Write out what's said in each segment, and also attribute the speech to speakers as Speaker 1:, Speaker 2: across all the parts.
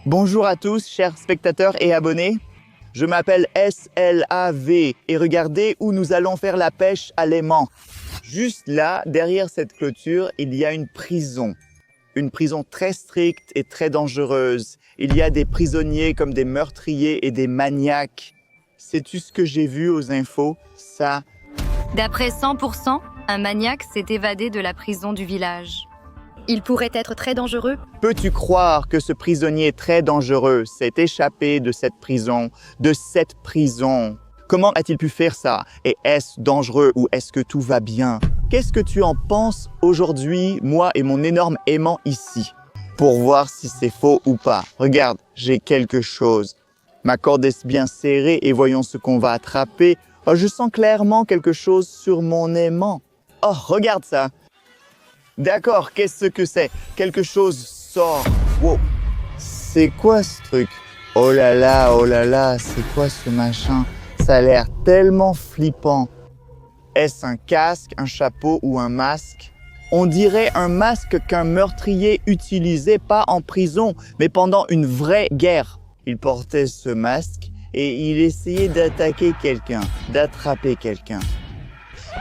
Speaker 1: Bonjour à tous, chers spectateurs et abonnés. Je m'appelle SLAV et regardez où nous allons faire la pêche à l'aimant. Juste là, derrière cette clôture, il y a une prison. Une prison très stricte et très dangereuse. Il y a des prisonniers comme des meurtriers et des maniaques. Sais-tu ce que j'ai vu aux infos? Ça.
Speaker 2: D'après 100%, un maniaque s'est évadé de la prison du village.
Speaker 3: Il pourrait être très dangereux.
Speaker 1: Peux-tu croire que ce prisonnier très dangereux s'est échappé de cette prison? Comment a-t-il pu faire ça? Et est-ce dangereux ou est-ce que tout va bien? Qu'est-ce que tu en penses aujourd'hui, moi et mon énorme aimant ici? Pour voir si c'est faux ou pas. Regarde, j'ai quelque chose. Ma corde est bien serrée et voyons ce qu'on va attraper. Oh, je sens clairement quelque chose sur mon aimant. Oh, regarde ça. D'accord, qu'est-ce que c'est? Quelque chose sort. Wow. C'est quoi ce truc? Oh là là, c'est quoi ce machin? Ça a l'air tellement flippant. Est-ce un casque, un chapeau ou un masque? On dirait un masque qu'un meurtrier utilisait pas en prison, mais pendant une vraie guerre. Il portait ce masque et il essayait d'attaquer quelqu'un, d'attraper quelqu'un.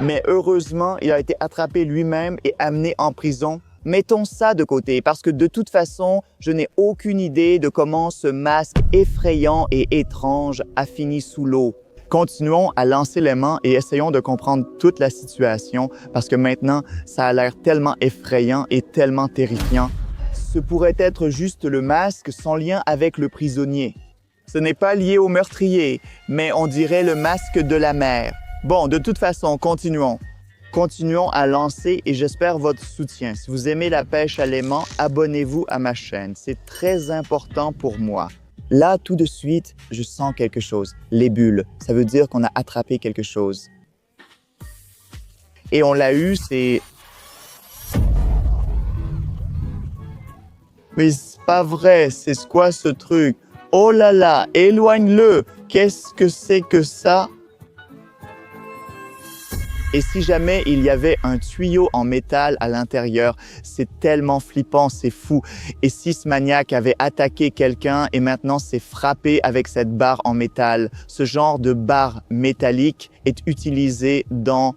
Speaker 1: Mais heureusement, il a été attrapé lui-même et amené en prison. Mettons ça de côté parce que de toute façon, je n'ai aucune idée de comment ce masque effrayant et étrange a fini sous l'eau. Continuons à lancer l'aimant et essayons de comprendre toute la situation parce que maintenant, ça a l'air tellement effrayant et tellement terrifiant. Ce pourrait être juste le masque sans lien avec le prisonnier. Ce n'est pas lié au meurtrier, mais on dirait le masque de la mer. Bon, de toute façon, continuons. Continuons à lancer et j'espère votre soutien. Si vous aimez la pêche à l'aimant, abonnez-vous à ma chaîne. C'est très important pour moi. Là, tout de suite, je sens quelque chose. Les bulles, ça veut dire qu'on a attrapé quelque chose. Et on l'a eu, c'est... Mais c'est pas vrai, c'est quoi ce truc? Oh là là, éloigne-le! Qu'est-ce que c'est que ça? Et si jamais il y avait un tuyau en métal à l'intérieur, c'est tellement flippant, c'est fou. Et si ce maniaque avait attaqué quelqu'un et maintenant s'est frappé avec cette barre en métal, ce genre de barre métallique est utilisé dans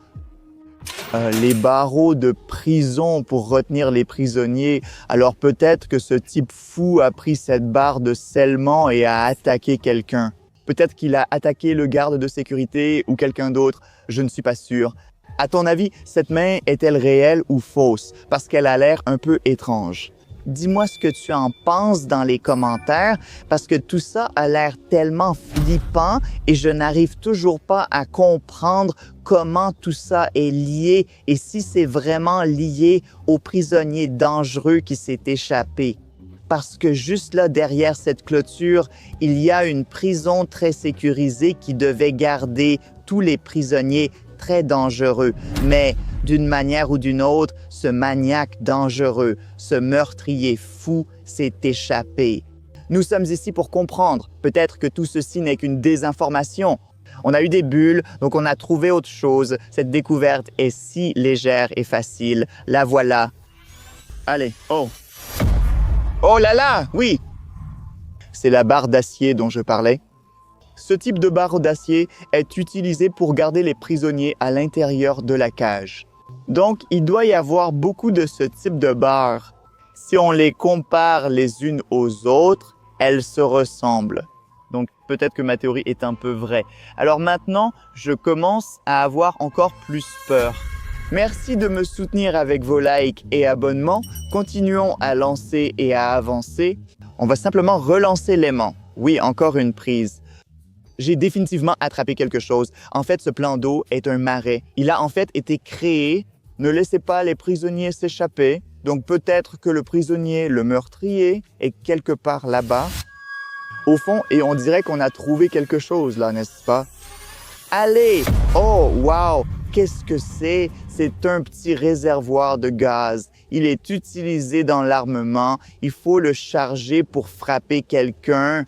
Speaker 1: les barreaux de prison pour retenir les prisonniers. Alors peut-être que ce type fou a pris cette barre de scellement et a attaqué quelqu'un. Peut-être qu'il a attaqué le garde de sécurité ou quelqu'un d'autre, je ne suis pas sûr. À ton avis, cette main est-elle réelle ou fausse? Parce qu'elle a l'air un peu étrange. Dis-moi ce que tu en penses dans les commentaires, parce que tout ça a l'air tellement flippant et je n'arrive toujours pas à comprendre comment tout ça est lié et si c'est vraiment lié au prisonnier dangereux qui s'est échappé. Parce que juste là, derrière cette clôture, il y a une prison très sécurisée qui devait garder tous les prisonniers très dangereux. Mais d'une manière ou d'une autre, ce maniaque dangereux, ce meurtrier fou s'est échappé. Nous sommes ici pour comprendre. Peut-être que tout ceci n'est qu'une désinformation. On a eu des bulles, donc on a trouvé autre chose. Cette découverte est si légère et facile. La voilà. Allez, oh! Oh là là, oui! C'est la barre d'acier dont je parlais. Ce type de barre d'acier est utilisé pour garder les prisonniers à l'intérieur de la cage. Donc, il doit y avoir beaucoup de ce type de barres. Si on les compare les unes aux autres, elles se ressemblent. Donc, peut-être que ma théorie est un peu vraie. Alors maintenant, je commence à avoir encore plus peur. Merci de me soutenir avec vos likes et abonnements. Continuons à lancer et à avancer. On va simplement relancer l'aimant. Oui, encore une prise. J'ai définitivement attrapé quelque chose. En fait, ce plan d'eau est un marais. Il a en fait été créé. Ne laissez pas les prisonniers s'échapper. Donc peut-être que le prisonnier, le meurtrier, est quelque part là-bas. Au fond, et on dirait qu'on a trouvé quelque chose là, n'est-ce pas? Allez! Oh, wow! Qu'est-ce que c'est? C'est un petit réservoir de gaz. Il est utilisé dans l'armement. Il faut le charger pour frapper quelqu'un.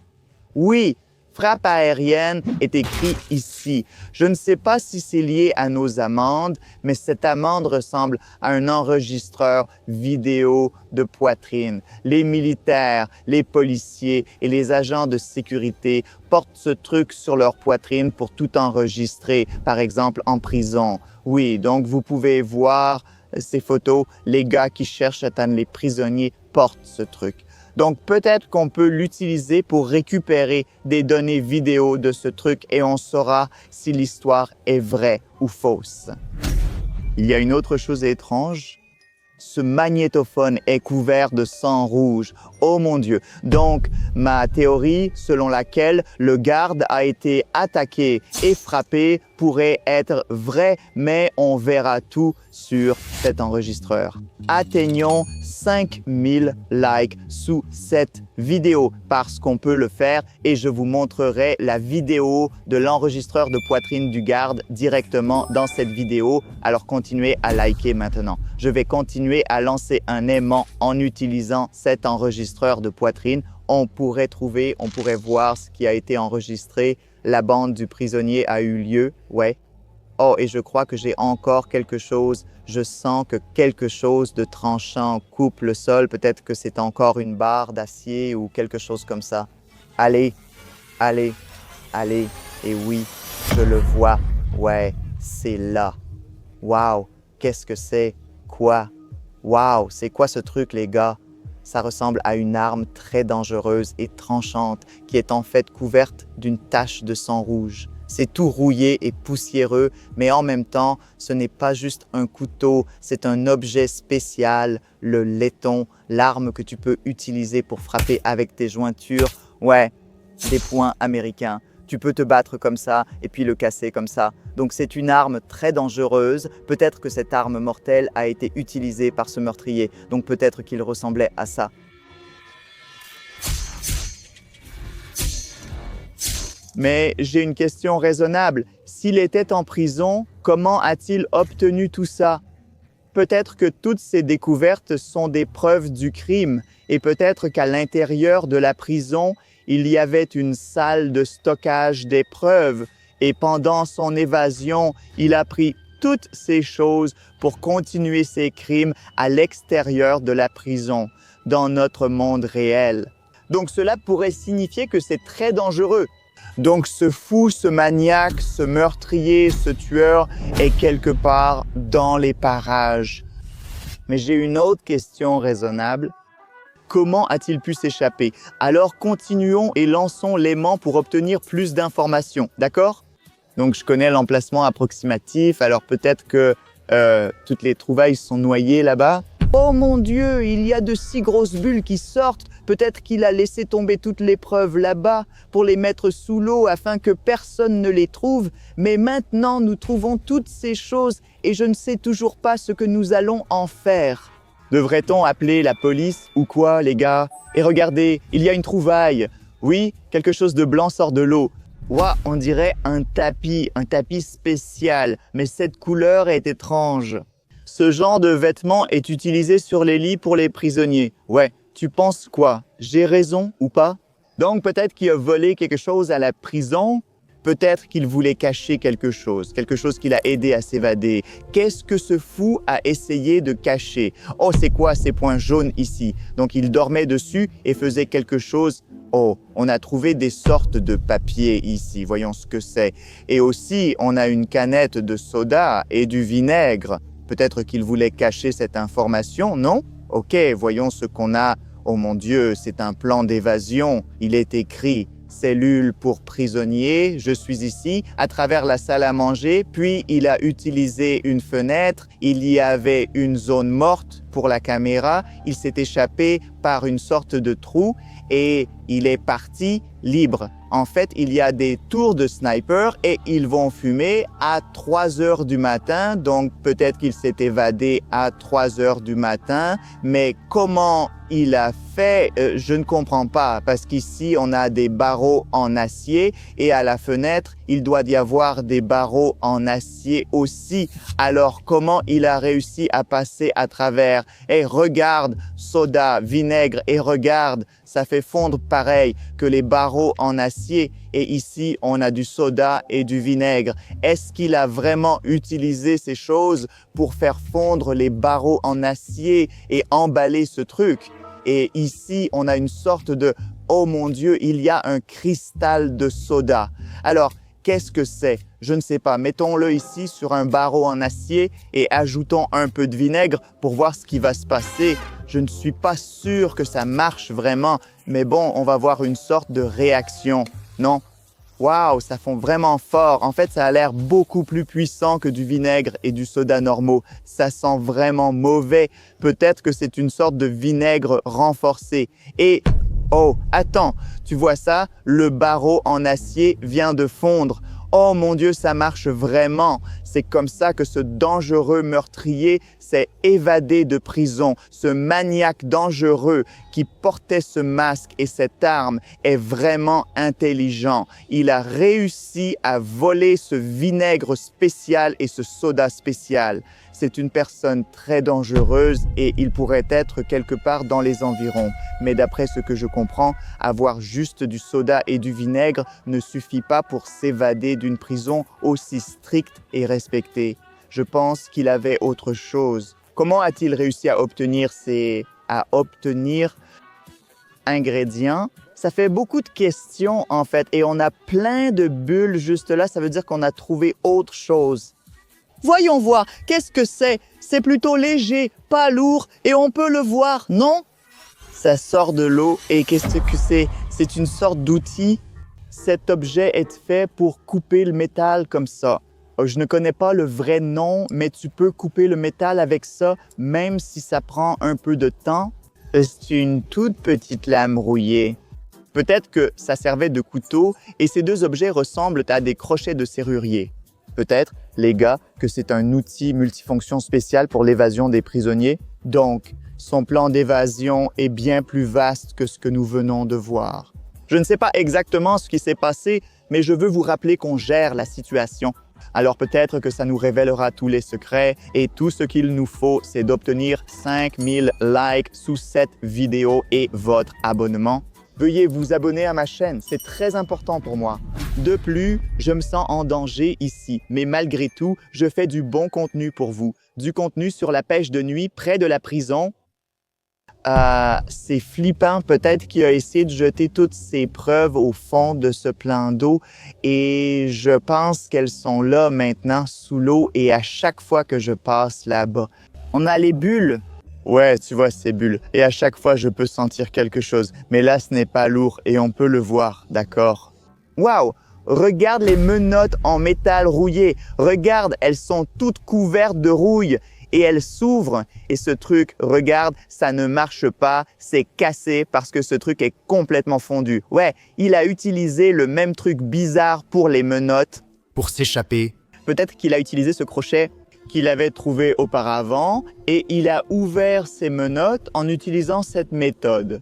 Speaker 1: Oui, frappe aérienne est écrit ici. Je ne sais pas si c'est lié à nos amendes, mais cette amende ressemble à un enregistreur vidéo de poitrine. Les militaires, les policiers et les agents de sécurité portent ce truc sur leur poitrine pour tout enregistrer, par exemple en prison. Oui, donc vous pouvez voir ces photos, les gars qui cherchent à atteindre les prisonniers portent ce truc. Donc peut-être qu'on peut l'utiliser pour récupérer des données vidéo de ce truc et on saura si l'histoire est vraie ou fausse. Il y a une autre chose étrange. Ce magnétophone est couvert de sang rouge. Oh mon Dieu! Donc, ma théorie selon laquelle le garde a été attaqué et frappé pourrait être vraie, mais on verra tout sur cet enregistreur. Atteignons 5000 likes sous cette vidéo parce qu'on peut le faire et je vous montrerai la vidéo de l'enregistreur de poitrine du garde directement dans cette vidéo. Alors continuez à liker maintenant. Je vais continuer à lancer un aimant en utilisant cet enregistreur de poitrine. On pourrait voir ce qui a été enregistré. La bande du prisonnier a eu lieu, ouais. Oh, et je crois que j'ai encore quelque chose. Je sens que quelque chose de tranchant coupe le sol. Peut-être que c'est encore une barre d'acier ou quelque chose comme ça. Allez, allez, allez. Et oui, je le vois. Ouais, c'est là. Waouh, qu'est-ce que c'est? Quoi? Waouh, c'est quoi ce truc, les gars? Ça ressemble à une arme très dangereuse et tranchante qui est en fait couverte d'une tache de sang rouge. C'est tout rouillé et poussiéreux, mais en même temps, ce n'est pas juste un couteau, c'est un objet spécial, le laiton, l'arme que tu peux utiliser pour frapper avec tes jointures. Ouais, des poings américains. Tu peux te battre comme ça et puis le casser comme ça. Donc c'est une arme très dangereuse. Peut-être que cette arme mortelle a été utilisée par ce meurtrier. Donc peut-être qu'il ressemblait à ça. Mais j'ai une question raisonnable. S'il était en prison, comment a-t-il obtenu tout ça? Peut-être que toutes ces découvertes sont des preuves du crime et peut-être qu'à l'intérieur de la prison, il y avait une salle de stockage des preuves et pendant son évasion, il a pris toutes ces choses pour continuer ses crimes à l'extérieur de la prison, dans notre monde réel. Donc cela pourrait signifier que c'est très dangereux. Donc ce fou, ce maniaque, ce meurtrier, ce tueur est quelque part dans les parages. Mais j'ai une autre question raisonnable. Comment a-t-il pu s'échapper? Alors continuons et lançons l'aimant pour obtenir plus d'informations, d'accord? Donc je connais l'emplacement approximatif, alors peut-être que toutes les trouvailles sont noyées là-bas. Oh mon Dieu, il y a de si grosses bulles qui sortent. Peut-être qu'il a laissé tomber toutes les preuves là-bas pour les mettre sous l'eau afin que personne ne les trouve. Mais maintenant, nous trouvons toutes ces choses et je ne sais toujours pas ce que nous allons en faire. Devrait-on appeler la police ou quoi, les gars? Et regardez, il y a une trouvaille. Oui, quelque chose de blanc sort de l'eau. Ouah, on dirait un tapis spécial, mais cette couleur est étrange. Ce genre de vêtements est utilisé sur les lits pour les prisonniers. Ouais, tu penses quoi? J'ai raison ou pas? Donc peut-être qu'il a volé quelque chose à la prison. Peut-être qu'il voulait cacher quelque chose qui l'a aidé à s'évader. Qu'est-ce que ce fou a essayé de cacher? Oh, c'est quoi ces points jaunes ici? Donc il dormait dessus et faisait quelque chose. Oh, on a trouvé des sortes de papier ici, voyons ce que c'est. Et aussi, on a une canette de soda et du vinaigre. Peut-être qu'il voulait cacher cette information, non? Ok, voyons ce qu'on a. Oh mon Dieu, c'est un plan d'évasion. Il est écrit « Cellule pour prisonniers, je suis ici » à travers la salle à manger. Puis, il a utilisé une fenêtre. Il y avait une zone morte pour la caméra. Il s'est échappé par une sorte de trou et il est parti libre. En fait, il y a des tours de sniper et ils vont fumer à 3 heures du matin. Donc, peut-être qu'il s'est évadé à 3 heures du matin. Mais comment il a fait, je ne comprends pas. Parce qu'ici, on a des barreaux en acier et à la fenêtre, il doit y avoir des barreaux en acier aussi. Alors, comment il a réussi à passer à travers? Et regarde, soda, vinaigre et regarde, ça fait fondre pareil que les barreaux en acier acier et ici, on a du soda et du vinaigre. Est-ce qu'il a vraiment utilisé ces choses pour faire fondre les barreaux en acier et emballer ce truc? Et ici, on a une sorte de « Oh mon Dieu, il y a un cristal de soda ». Alors, qu'est-ce que c'est? Je ne sais pas. Mettons-le ici sur un barreau en acier et ajoutons un peu de vinaigre pour voir ce qui va se passer. Je ne suis pas sûr que ça marche vraiment, mais bon, on va voir une sorte de réaction, non? Waouh, ça fond vraiment fort. En fait, ça a l'air beaucoup plus puissant que du vinaigre et du soda normaux. Ça sent vraiment mauvais. Peut-être que c'est une sorte de vinaigre renforcé. Et, oh, attends, tu vois ça? Le barreau en acier vient de fondre. Oh mon Dieu, ça marche vraiment. C'est comme ça que ce dangereux meurtrier s'est évadé de prison. Ce maniaque dangereux qui portait ce masque et cette arme est vraiment intelligent. Il a réussi à voler ce vinaigre spécial et ce soda spécial. C'est une personne très dangereuse et il pourrait être quelque part dans les environs. Mais d'après ce que je comprends, avoir juste du soda et du vinaigre ne suffit pas pour s'évader d'une prison aussi stricte et respectée. Je pense qu'il avait autre chose. Comment a-t-il réussi à obtenir ingrédients? Ça fait beaucoup de questions en fait et on a plein de bulles juste là. Ça veut dire qu'on a trouvé autre chose. Voyons voir, qu'est-ce que c'est? C'est plutôt léger, pas lourd et on peut le voir, non? Ça sort de l'eau et qu'est-ce que c'est? C'est une sorte d'outil. Cet objet est fait pour couper le métal comme ça. Je ne connais pas le vrai nom, mais tu peux couper le métal avec ça, même si ça prend un peu de temps. C'est une toute petite lame rouillée. Peut-être que ça servait de couteau et ces deux objets ressemblent à des crochets de serrurier. Peut-être, les gars, que c'est un outil multifonction spécial pour l'évasion des prisonniers. Donc, son plan d'évasion est bien plus vaste que ce que nous venons de voir. Je ne sais pas exactement ce qui s'est passé, mais je veux vous rappeler qu'on gère la situation. Alors peut-être que ça nous révélera tous les secrets et tout ce qu'il nous faut, c'est d'obtenir 5000 likes sous cette vidéo et votre abonnement. Veuillez vous abonner à ma chaîne, c'est très important pour moi. De plus, je me sens en danger ici, mais malgré tout, je fais du bon contenu pour vous. Du contenu sur la pêche de nuit près de la prison. C'est flippant, peut-être qu'il a essayé de jeter toutes ses preuves au fond de ce plan d'eau et je pense qu'elles sont là maintenant sous l'eau et à chaque fois que je passe là-bas. On a les bulles. Ouais, tu vois ces bulles. Et à chaque fois, je peux sentir quelque chose. Mais là, ce n'est pas lourd et on peut le voir, d'accord? Waouh! Regarde les menottes en métal rouillé. Regarde, elles sont toutes couvertes de rouille. Et elles s'ouvrent. Et ce truc, regarde, ça ne marche pas. C'est cassé parce que ce truc est complètement fondu. Ouais, il a utilisé le même truc bizarre pour les menottes.
Speaker 4: Pour s'échapper.
Speaker 1: Peut-être qu'il a utilisé ce crochet qu'il avait trouvé auparavant et il a ouvert ses menottes en utilisant cette méthode.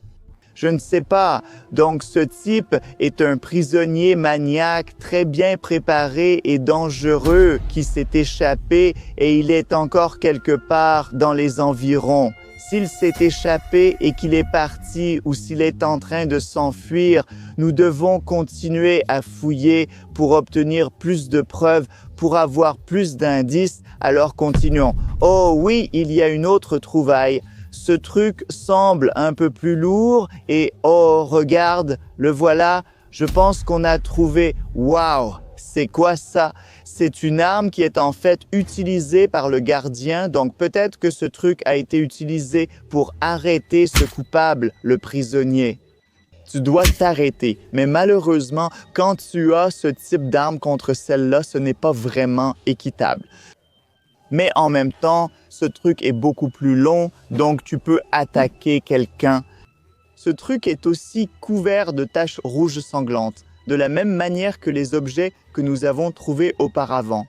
Speaker 1: Je ne sais pas. Donc, ce type est un prisonnier maniaque très bien préparé et dangereux qui s'est échappé et il est encore quelque part dans les environs. S'il s'est échappé et qu'il est parti ou s'il est en train de s'enfuir, nous devons continuer à fouiller pour obtenir plus de preuves, pour avoir plus d'indices. Alors continuons. Oh oui, il y a une autre trouvaille. Ce truc semble un peu plus lourd et oh, regarde, le voilà. Je pense qu'on a trouvé. Waouh, c'est quoi ça? C'est une arme qui est en fait utilisée par le gardien. Donc peut-être que ce truc a été utilisé pour arrêter ce coupable, le prisonnier. Tu dois t'arrêter. Mais malheureusement, quand tu as ce type d'arme contre celle-là, ce n'est pas vraiment équitable. Mais en même temps, ce truc est beaucoup plus long, donc tu peux attaquer quelqu'un. Ce truc est aussi couvert de taches rouges sanglantes, de la même manière que les objets que nous avons trouvés auparavant.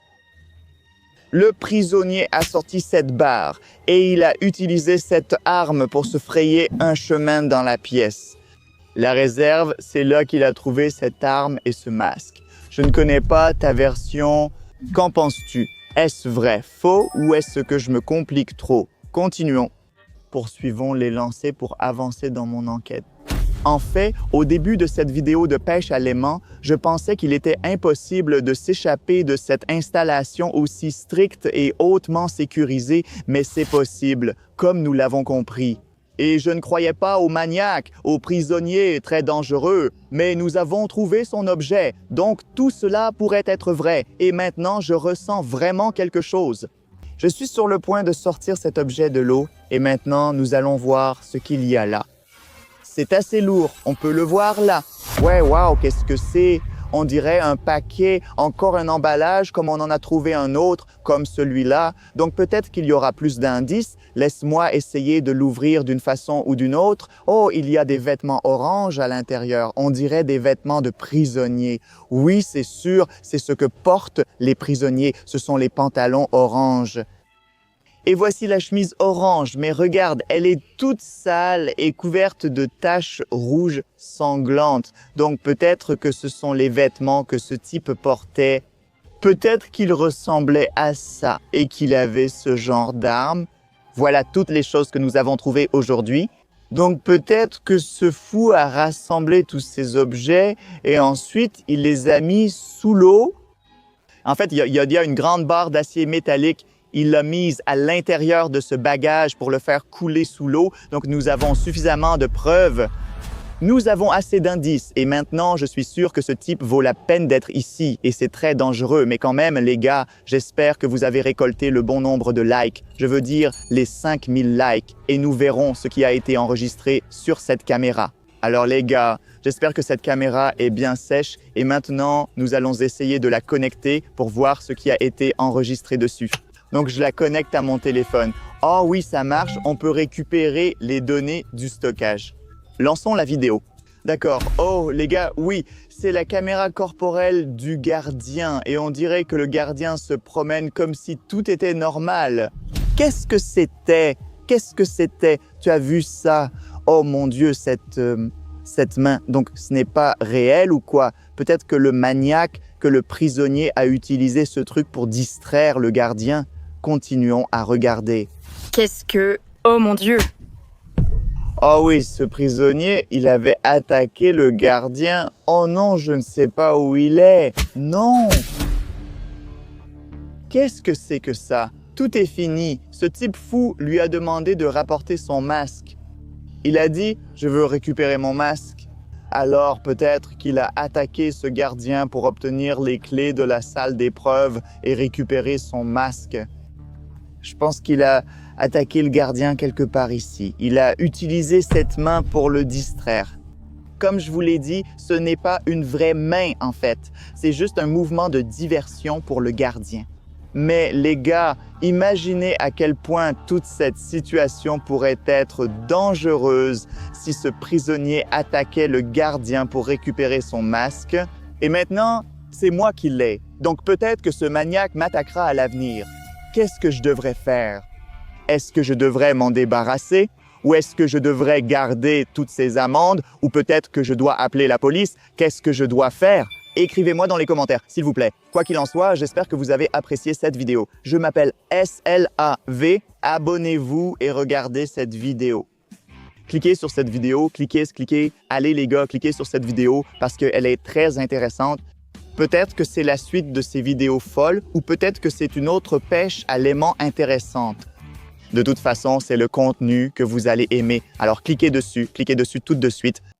Speaker 1: Le prisonnier a sorti cette barre et il a utilisé cette arme pour se frayer un chemin dans la pièce. La réserve, c'est là qu'il a trouvé cette arme et ce masque. Je ne connais pas ta version. Qu'en penses-tu? Est-ce vrai, faux ou est-ce que je me complique trop? Continuons. Poursuivons les lancers pour avancer dans mon enquête. En fait, au début de cette vidéo de pêche à l'aimant, je pensais qu'il était impossible de s'échapper de cette installation aussi stricte et hautement sécurisée, mais c'est possible, comme nous l'avons compris. Et je ne croyais pas au maniaque, au prisonnier très dangereux, mais nous avons trouvé son objet, donc tout cela pourrait être vrai, et maintenant je ressens vraiment quelque chose. Je suis sur le point de sortir cet objet de l'eau, et maintenant nous allons voir ce qu'il y a là. C'est assez lourd, on peut le voir là. Ouais, waouh, qu'est-ce que c'est? On dirait un paquet, encore un emballage comme on en a trouvé un autre, comme celui-là. Donc peut-être qu'il y aura plus d'indices. Laisse-moi essayer de l'ouvrir d'une façon ou d'une autre. Oh, il y a des vêtements oranges à l'intérieur. On dirait des vêtements de prisonniers. Oui, c'est sûr, c'est ce que portent les prisonniers. Ce sont les pantalons oranges. Et voici la chemise orange, mais regarde, elle est toute sale et couverte de taches rouges sanglantes. Donc peut-être que ce sont les vêtements que ce type portait. Peut-être qu'il ressemblait à ça et qu'il avait ce genre d'armes. Voilà toutes les choses que nous avons trouvées aujourd'hui. Donc peut-être que ce fou a rassemblé tous ces objets et ensuite il les a mis sous l'eau. En fait, il y a une grande barre d'acier métallique. Il l'a mise à l'intérieur de ce bagage pour le faire couler sous l'eau. Donc, nous avons suffisamment de preuves. Nous avons assez d'indices et maintenant, je suis sûr que ce type vaut la peine d'être ici et c'est très dangereux. Mais quand même, les gars, j'espère que vous avez récolté le bon nombre de likes. Je veux dire les 5000 likes et nous verrons ce qui a été enregistré sur cette caméra. Alors les gars, j'espère que cette caméra est bien sèche et maintenant, nous allons essayer de la connecter pour voir ce qui a été enregistré dessus. Donc, je la connecte à mon téléphone. Oh oui, ça marche, on peut récupérer les données du stockage. Lançons la vidéo. D'accord. Oh, les gars, oui, c'est la caméra corporelle du gardien et on dirait que le gardien se promène comme si tout était normal. Qu'est-ce que c'était? Qu'est-ce que c'était? Tu as vu ça? Oh mon Dieu, cette main. Donc, ce n'est pas réel ou quoi? Peut-être que le maniaque, que le prisonnier a utilisé ce truc pour distraire le gardien. Continuons à regarder.
Speaker 3: Qu'est-ce que... Oh mon Dieu!
Speaker 1: Oh oui, ce prisonnier, il avait attaqué le gardien. Oh non, je ne sais pas où il est. Non! Qu'est-ce que c'est que ça? Tout est fini. Ce type fou lui a demandé de rapporter son masque. Il a dit « Je veux récupérer mon masque ». Alors peut-être qu'il a attaqué ce gardien pour obtenir les clés de la salle d'épreuve et récupérer son masque. Je pense qu'il a attaqué le gardien quelque part ici. Il a utilisé cette main pour le distraire. Comme je vous l'ai dit, ce n'est pas une vraie main en fait. C'est juste un mouvement de diversion pour le gardien. Mais les gars, imaginez à quel point toute cette situation pourrait être dangereuse si ce prisonnier attaquait le gardien pour récupérer son masque. Et maintenant, c'est moi qui l'ai. Donc peut-être que ce maniaque m'attaquera à l'avenir. Qu'est-ce que je devrais faire? Est-ce que je devrais m'en débarrasser? Ou est-ce que je devrais garder toutes ces amendes? Ou peut-être que je dois appeler la police? Qu'est-ce que je dois faire? Écrivez-moi dans les commentaires, s'il vous plaît. Quoi qu'il en soit, j'espère que vous avez apprécié cette vidéo. Je m'appelle SLAV. Abonnez-vous et regardez cette vidéo. Cliquez sur cette vidéo, cliquez. Allez les gars, cliquez sur cette vidéo parce qu'elle est très intéressante. Peut-être que c'est la suite de ces vidéos folles ou peut-être que c'est une autre pêche à l'aimant intéressante. De toute façon, c'est le contenu que vous allez aimer. Alors cliquez dessus tout de suite.